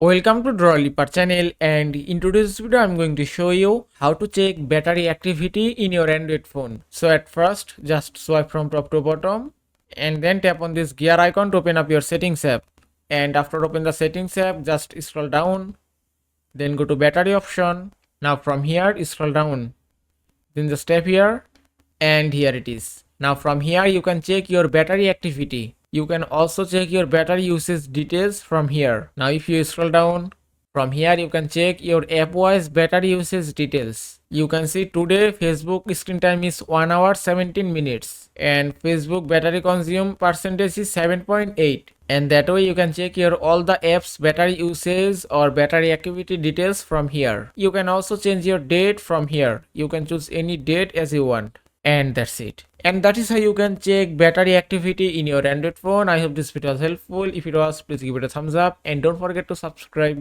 Welcome to Drawliper channel, and in today's video I'm going to show you how to check battery activity in your Android phone. So at first just swipe from top to bottom and then tap on this gear icon to open up your settings app. And after open the settings app, just scroll down, then go to battery option. Now from here scroll down, then just tap here and here it is. Now from here you can check your battery activity. You can also check your battery usage details from here. Now if you scroll down, from here you can check your app-wise battery usage details. You can see today Facebook screen time is 1 hour 17 minutes and Facebook battery consume percentage is 7.8. And that way you can check your all the apps battery usage or battery activity details from here. You can also change your date from here. You can choose any date as you want. And that's it. And that is how you can check battery activity in your Android phone. I hope this video was helpful. If it was, please give it a thumbs up and don't forget to subscribe.